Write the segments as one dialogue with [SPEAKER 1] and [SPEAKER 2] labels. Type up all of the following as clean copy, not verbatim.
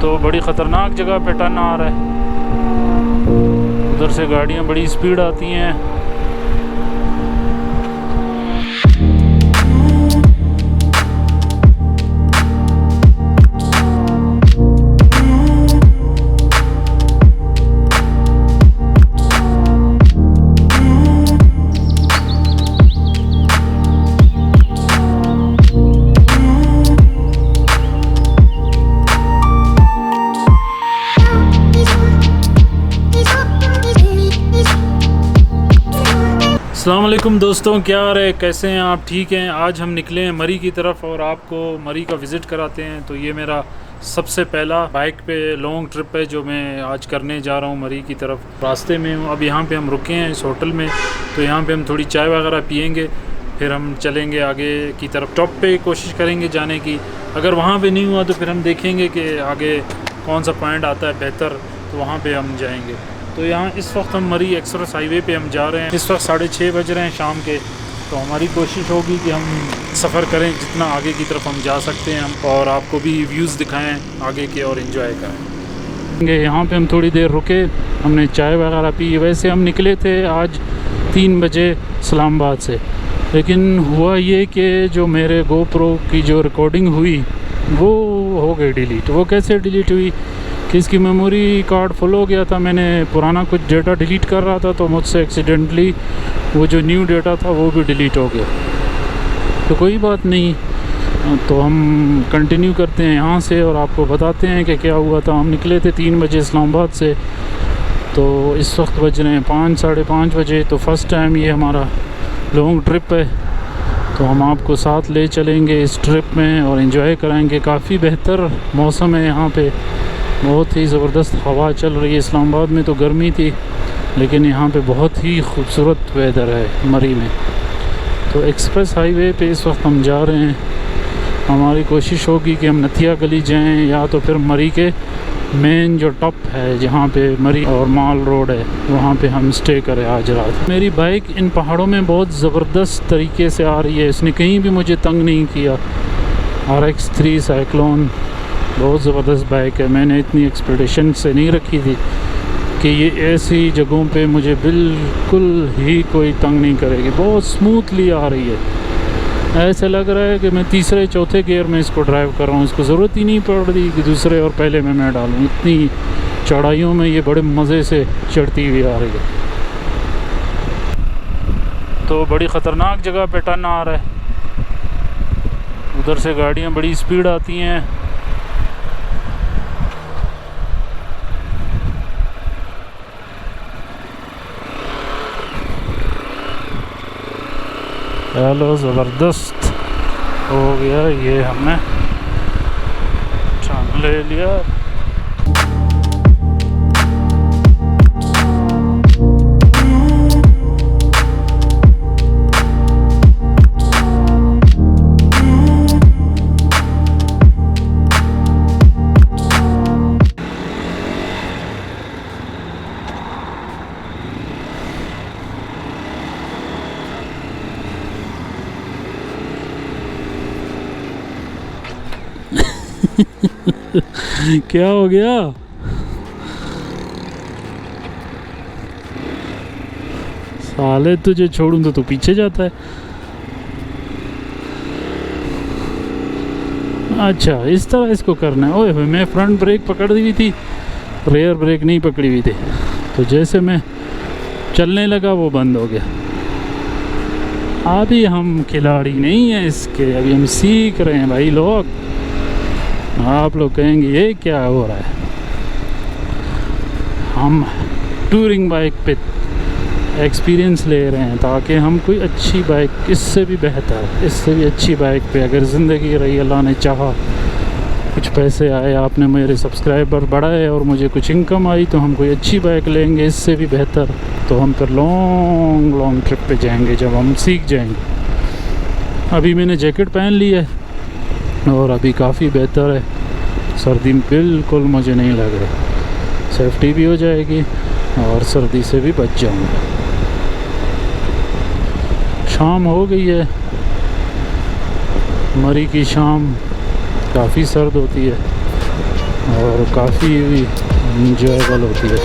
[SPEAKER 1] तो बड़ी ख़तरनाक जगह पे टर्न आ रहा है, उधर से गाड़ियाँ बड़ी स्पीड आती हैं। अस्सलाम वालेकुम दोस्तों, क्या रहे, कैसे हैं आप? ठीक हैं। आज हम निकले हैं मरी की तरफ और आपको मरी का विज़िट कराते हैं। तो ये मेरा सबसे पहला बाइक पे लॉन्ग ट्रिप है जो मैं आज करने जा रहा हूँ मरी की तरफ। रास्ते में हूँ, अब यहाँ पे हम रुके हैं इस होटल में, तो यहाँ पे हम थोड़ी चाय वगैरह पियेंगे, फिर हम चलेंगे आगे की तरफ। टॉप पे कोशिश करेंगे जाने की, अगर वहाँ पे नहीं हुआ तो फिर हम देखेंगे कि आगे कौन सा पॉइंट आता है बेहतर, तो वहाँ पे हम जाएंगे। तो यहाँ इस वक्त हम मरी एक्सप्रेस हाईवे पे हम जा रहे हैं। इस वक्त 6:30 बज रहे हैं शाम के। तो हमारी कोशिश होगी कि हम सफ़र करें जितना आगे की तरफ हम जा सकते हैं हम, और आपको भी व्यूज़ दिखाएं आगे के और इन्जॉय करें। यहाँ पे हम थोड़ी देर रुके, हमने चाय वगैरह पी। वैसे हम निकले थे आज 3 बजे इस्लामाबाद से, लेकिन हुआ ये कि जो मेरे GoPro की जो रिकॉर्डिंग हुई वो हो गई डिलीट। वो कैसे डिलीट हुई कि इसकी मेमोरी कार्ड फुल हो गया था। मैंने पुराना कुछ डेटा डिलीट कर रहा था तो मुझसे एक्सीडेंटली वो जो न्यू डेटा था वो भी डिलीट हो गया। तो कोई बात नहीं, तो हम कंटिन्यू करते हैं यहाँ से और आपको बताते हैं कि क्या हुआ था। हम निकले थे 3 बजे इस्लामाबाद से, तो इस वक्त बज रहे हैं 5 साढ़े 5 बजे। तो फर्स्ट टाइम ये हमारा लॉन्ग ट्रिप है, तो हम आपको साथ ले चलेंगे इस ट्रिप में और इन्जॉय कराएंगे। काफ़ी बेहतर मौसम है यहाँ पे, बहुत ही ज़बरदस्त हवा चल रही है। इस्लामाबाद में तो गर्मी थी, लेकिन यहाँ पे बहुत ही खूबसूरत वेदर है मरी में। तो एक्सप्रेस हाईवे पे इस वक्त हम जा रहे हैं। हमारी कोशिश होगी कि हम नथिया गली जाएं या तो फिर मरी के मेन जो टॉप है जहाँ पे मरी और माल रोड है वहाँ पे हम स्टे करें आज रात। मेरी बाइक इन पहाड़ों में बहुत ज़बरदस्त तरीके से आ रही है, इसने कहीं भी मुझे तंग नहीं किया। RX3 साइक्लोन बहुत ज़बरदस्त बाइक है। मैंने इतनी एक्सपेक्टेशन से नहीं रखी थी कि ये ऐसी जगहों पे मुझे बिल्कुल ही कोई तंग नहीं करेगी। बहुत स्मूथली आ रही है, ऐसे लग रहा है कि मैं तीसरे चौथे गियर में इसको ड्राइव कर रहा हूँ। इसको ज़रूरत ही नहीं पड़ रही कि दूसरे और पहले में मैं डालूँ। इतनी चढ़ाइयों में ये बड़े मज़े से चढ़ती हुई आ रही है। तो बड़ी ख़तरनाक जगह पे टर्न आ रहा है, उधर से गाड़ियाँ बड़ी स्पीड आती हैं। हेलो, ज़बरदस्त हो गया ये, हमने टर्न ले लिया। क्या हो गया? साले तुझे छोड़ूं तो तू पीछे जाता है। अच्छा, इस तरह इसको करना है। ओए मैं फ्रंट ब्रेक पकड़ दी थी, रेयर ब्रेक नहीं पकड़ी हुई थी, तो जैसे मैं चलने लगा वो बंद हो गया। अभी हम खिलाड़ी नहीं हैं इसके, अभी हम सीख रहे हैं भाई लोग। आप लोग कहेंगे ये क्या हो रहा है। हम टूरिंग बाइक पे एक्सपीरियंस ले रहे हैं ताकि हम कोई अच्छी बाइक, इससे भी बेहतर, इससे भी अच्छी बाइक पे अगर ज़िंदगी रही, अल्लाह ने चाहा, कुछ पैसे आए, आपने मेरे सब्सक्राइबर बढ़ाए और मुझे कुछ इनकम आई, तो हम कोई अच्छी बाइक लेंगे इससे भी बेहतर। तो हम फिर लॉन्ग ट्रिप पे जाएंगे जब हम सीख जाएंगे। अभी मैंने जैकेट पहन ली है और अभी काफ़ी बेहतर है, सर्दी बिल्कुल मुझे नहीं लग रहा। सेफ्टी भी हो जाएगी और सर्दी से भी बच जाऊंगा। शाम हो गई है, मरी की शाम काफ़ी सर्द होती है। और काफ़ी इंजॉयबल होती है।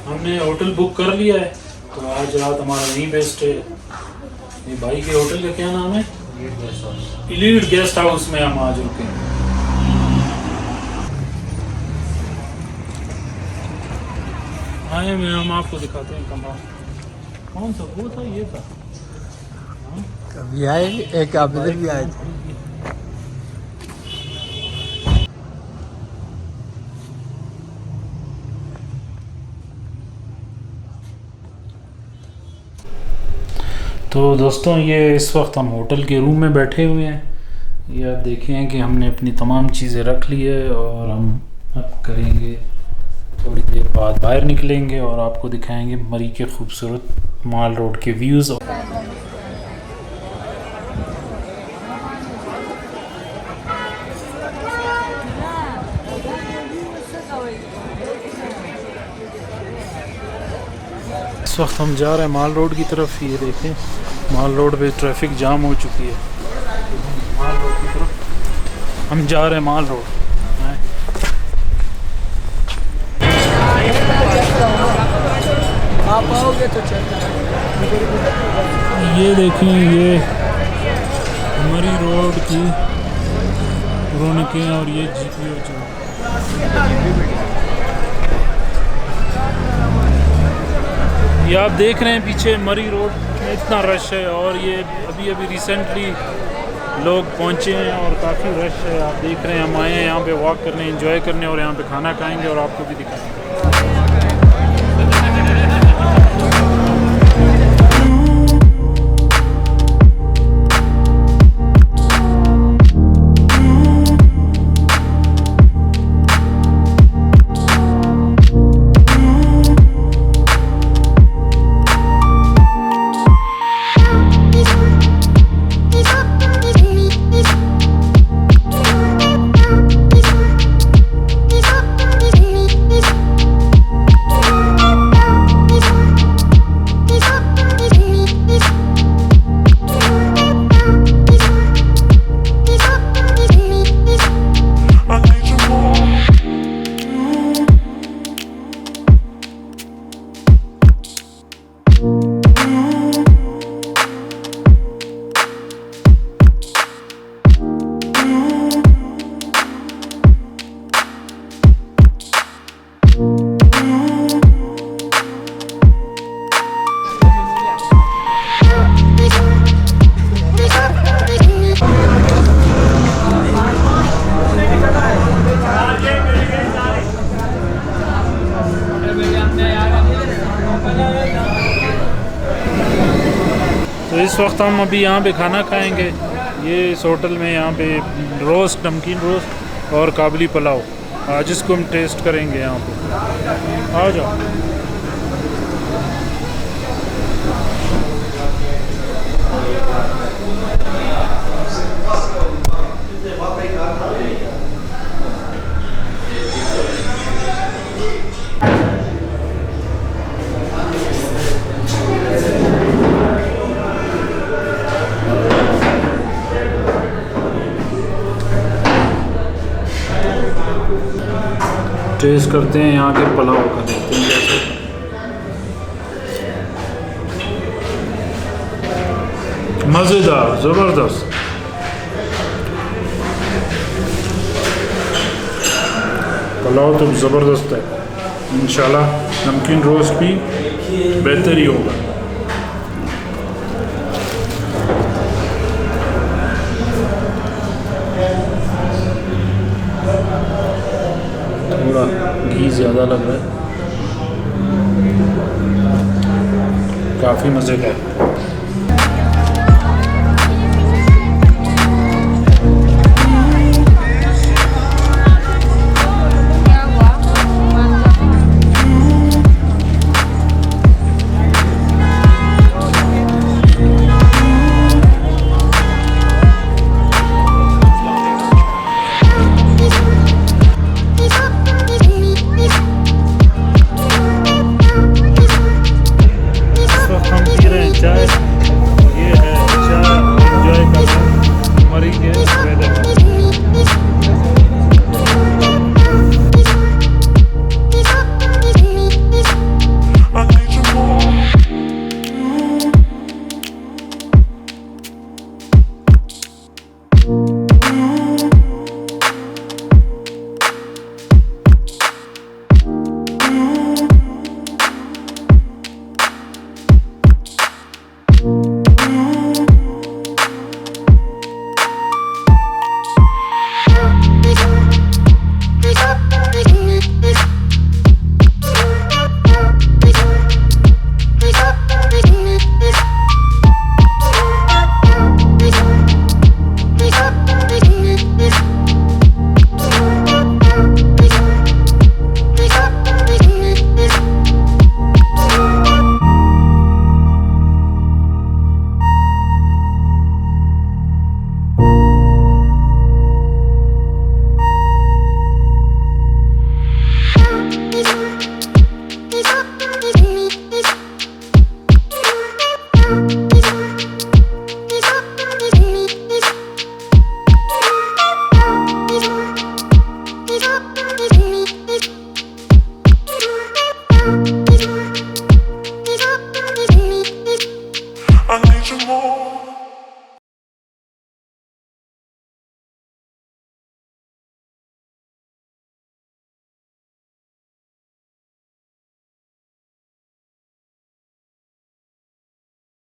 [SPEAKER 1] हमने होटल बुक कर लिया है, तो आज रात हमारा यहीं बेस्ट है। ये भाई के होटल का क्या नाम है? इलीट गेस्ट हाउस में हम आज रुके। आए में हम आपको दिखाते हैं कमरा। कौन सा वो था? ये था।
[SPEAKER 2] कभी आए एक आप इधर भी आए थे।
[SPEAKER 1] तो दोस्तों, ये इस वक्त हम होटल के रूम में बैठे हुए हैं। ये आप देखें कि हमने अपनी तमाम चीज़ें रख ली है और हम अब करेंगे थोड़ी देर बाद बाहर निकलेंगे और आपको दिखाएंगे मरी के खूबसूरत माल रोड के व्यूज़। इस वक्त हम जा रहे हैं माल रोड की तरफ। ये देखें, माल रोड पे ट्रैफिक जाम हो चुकी है। माल रोड की तरफ हम जा रहे हैं। माल रोड
[SPEAKER 2] आप आओगे तो
[SPEAKER 1] ये देखें, ये मरी रोड की रौनकें और ये जीपीओ जो ये आप देख रहे हैं पीछे मरी रोड में इतना रश है। और ये अभी अभी रिसेंटली लोग पहुंचे हैं और काफ़ी रश है। आप देख रहे हैं, हम आए हैं यहाँ पे वॉक करने, एंजॉय करने और यहाँ पे खाना खाएंगे और आपको भी दिखाएंगे। तो इस वक्त हम अभी यहाँ पे खाना खाएंगे। ये इस होटल में यहाँ पे रोस्ट, नमकीन रोस्ट और काबली पुलाव, आज इसको हम टेस्ट करेंगे यहाँ पे। आ जाओ। टेस्ट करते हैं यहाँ के पुलाव का, देखते हैं कैसे। मज़ेदार, ज़बरदस्त। पुलाव तो ज़बरदस्त है। इंशाल्लाह नमकीन रोस्ट भी बेहतर ही होगा। थोड़ा घी ज़्यादा लग रहा है, काफ़ी मज़े का है।
[SPEAKER 3] wanting more.